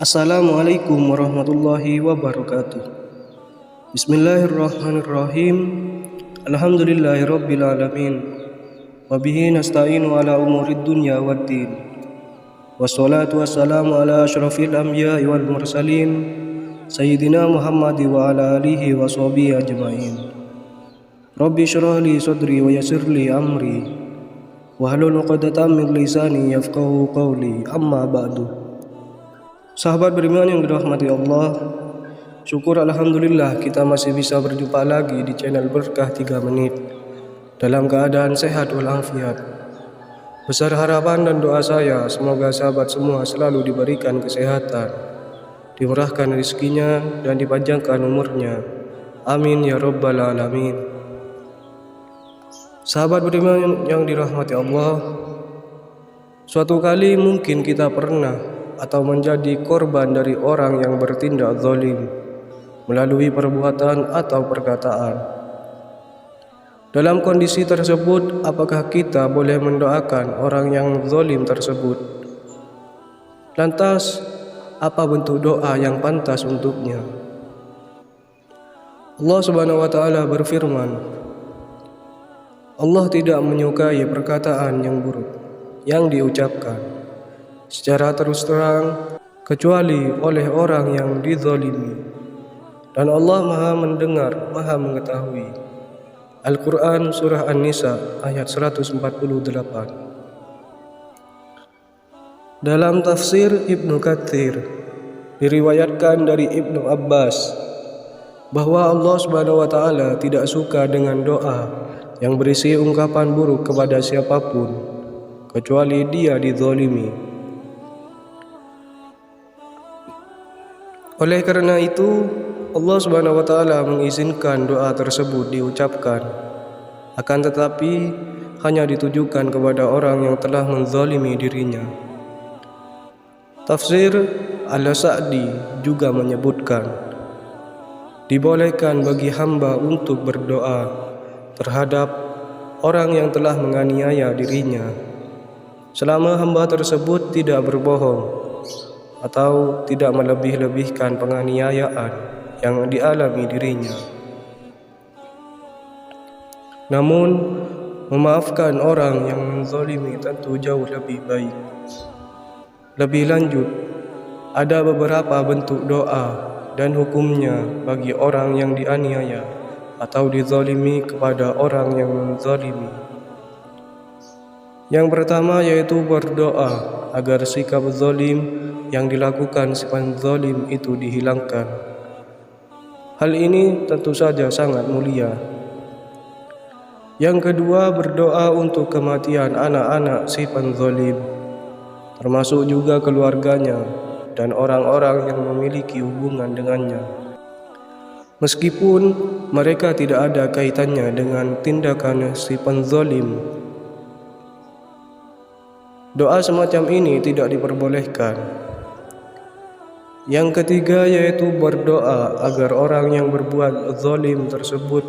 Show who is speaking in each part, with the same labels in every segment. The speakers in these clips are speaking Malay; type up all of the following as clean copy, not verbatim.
Speaker 1: Assalamualaikum warahmatullahi wabarakatuh. Bismillahirrahmanirrahim. Alhamdulillahirabbil alamin. Wa bihi nasta'inu ala umurid dunya waddin. Wassalatu wassalamu ala asyrafil anbiya'i wal mursalin sayyidina Muhammad wa ala alihi wa sahbihi ajmain. Rabbi shrah li sadri wa yassir li amri wahlul 'uqdatam min lisani yafqahu qawli. Amma ba'du. Sahabat beriman yang dirahmati Allah, syukur alhamdulillah kita masih bisa berjumpa lagi di channel Berkah 3 Menit dalam keadaan sehat walafiat. Besar harapan dan doa saya semoga sahabat semua selalu diberikan kesehatan, dimurahkan rezekinya dan dipanjangkan umurnya. Amin ya rabbal alamin. Sahabat beriman yang dirahmati Allah, suatu kali mungkin kita pernah atau menjadi korban dari orang yang bertindak zalim melalui perbuatan atau perkataan. Dalam kondisi tersebut, apakah kita boleh mendoakan orang yang zalim tersebut? Lantas, apa bentuk doa yang pantas untuknya? Allah Subhanahu wa taala berfirman, Allah tidak menyukai perkataan yang buruk yang diucapkan secara terus terang kecuali oleh orang yang dizalimi, dan Allah Maha mendengar, Maha mengetahui. Al-Quran Surah An-Nisa ayat 148. Dalam tafsir Ibnu Katsir diriwayatkan dari Ibnu Abbas bahwa Allah Subhanahu wa taala tidak suka dengan doa yang berisi ungkapan buruk kepada siapapun kecuali dia dizalimi. Oleh karena itu, Allah Subhanahu wa taala mengizinkan doa tersebut diucapkan. Akan tetapi hanya ditujukan kepada orang yang telah menzalimi dirinya. Tafsir Al-Sa'di juga menyebutkan, dibolehkan bagi hamba untuk berdoa terhadap orang yang telah menganiaya dirinya, selama hamba tersebut tidak berbohong atau tidak melebih-lebihkan penganiayaan yang dialami dirinya. Namun, memaafkan orang yang menzalimi tentu jauh lebih baik. Lebih lanjut, ada beberapa bentuk doa dan hukumnya bagi orang yang dianiaya atau dizalimi kepada orang yang menzalimi. Yang pertama yaitu berdoa agar sikap zalim yang dilakukan si penzalim itu dihilangkan. Hal ini tentu saja sangat mulia. Yang kedua, berdoa untuk kematian anak-anak si penzalim, termasuk juga keluarganya dan orang-orang yang memiliki hubungan dengannya, meskipun mereka tidak ada kaitannya dengan tindakan si penzalim. Doa semacam ini tidak diperbolehkan. Yang ketiga yaitu berdoa agar orang yang berbuat zalim tersebut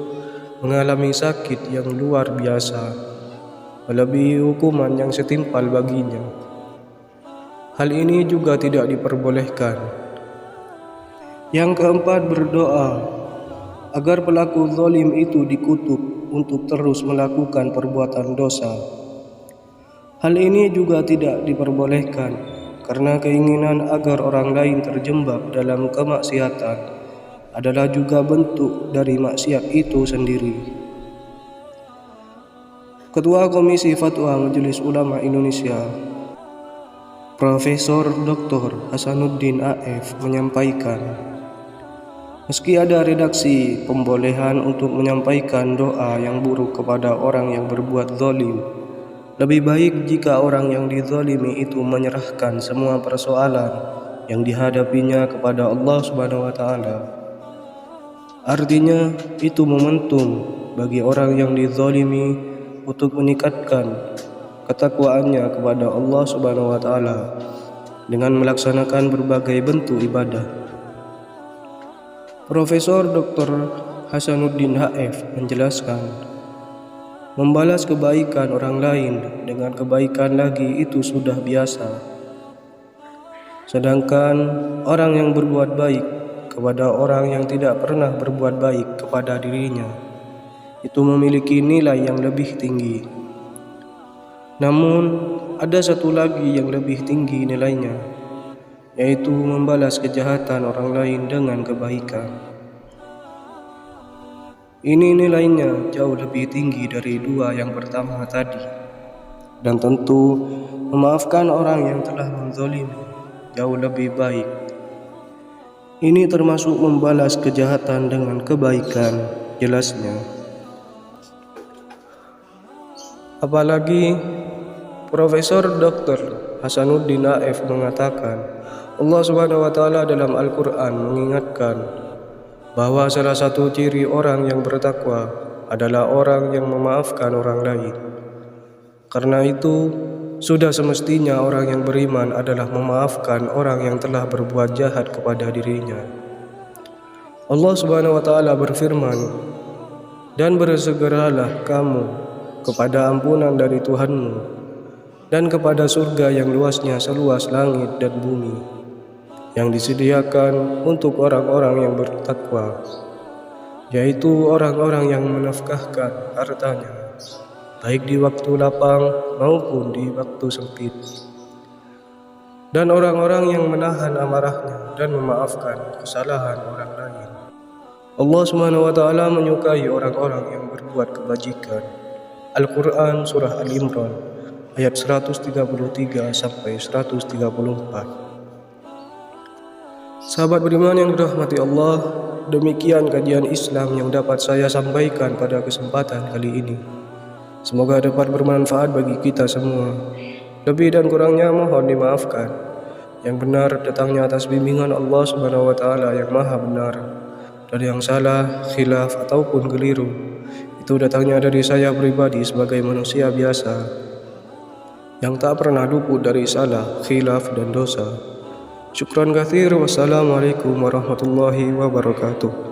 Speaker 1: mengalami sakit yang luar biasa, melebihi hukuman yang setimpal baginya. Hal ini juga tidak diperbolehkan. Yang keempat, berdoa agar pelaku zalim itu dikutuk untuk terus melakukan perbuatan dosa. Hal ini juga tidak diperbolehkan karena keinginan agar orang lain terjebak dalam kemaksiatan adalah juga bentuk dari maksiat itu sendiri. Ketua Komisi Fatwa Majelis Ulama Indonesia, Profesor Dr. Hasanuddin AF menyampaikan, meski ada redaksi pembolehan untuk menyampaikan doa yang buruk kepada orang yang berbuat zalim, lebih baik jika orang yang dizalimi itu menyerahkan semua persoalan yang dihadapinya kepada Allah Subhanahu wa taala. Artinya, itu momentum bagi orang yang dizalimi untuk meningkatkan ketakwaannya kepada Allah Subhanahu wa taala dengan melaksanakan berbagai bentuk ibadah. Profesor Dr. Hasanuddin HF menjelaskan, membalas kebaikan orang lain dengan kebaikan lagi itu sudah biasa. Sedangkan orang yang berbuat baik kepada orang yang tidak pernah berbuat baik kepada dirinya, itu memiliki nilai yang lebih tinggi. Namun, ada satu lagi yang lebih tinggi nilainya, yaitu membalas kejahatan orang lain dengan kebaikan. Ini nilainya jauh lebih tinggi dari dua yang pertama tadi. Dan tentu, memaafkan orang yang telah menzalimi jauh lebih baik. Ini termasuk membalas kejahatan dengan kebaikan, jelasnya. Apalagi Profesor Dr. Hasanuddin A.F. mengatakan, Allah Subhanahu wa taala dalam Al-Qur'an mengingatkan bahwa salah satu ciri orang yang bertakwa adalah orang yang memaafkan orang lain. Karena itu, sudah semestinya orang yang beriman adalah memaafkan orang yang telah berbuat jahat kepada dirinya. Allah Subhanahu wa taala berfirman, "Dan bersegeralah kamu kepada ampunan dari Tuhanmu dan kepada surga yang luasnya seluas langit dan bumi, yang disediakan untuk orang-orang yang bertakwa, yaitu orang-orang yang menafkahkan hartanya baik di waktu lapang maupun di waktu sempit, dan orang-orang yang menahan amarahnya dan memaafkan kesalahan orang lain." Allah Subhanahu wa taala menyukai orang-orang yang berbuat kebajikan. Al-Quran Surah Al-Imran ayat 133 sampai 134. Sahabat beriman yang dirahmati Allah, demikian kajian Islam yang dapat saya sampaikan pada kesempatan kali ini. Semoga dapat bermanfaat bagi kita semua. Lebih dan kurangnya mohon dimaafkan. Yang benar datangnya atas bimbingan Allah Subhanahu wa taala yang Maha benar. Dan yang salah, khilaf ataupun keliru, itu datangnya dari saya pribadi sebagai manusia biasa yang tak pernah luput dari salah, khilaf dan dosa. Syukran katsir. Wassalamualaikum warahmatullahi wabarakatuh.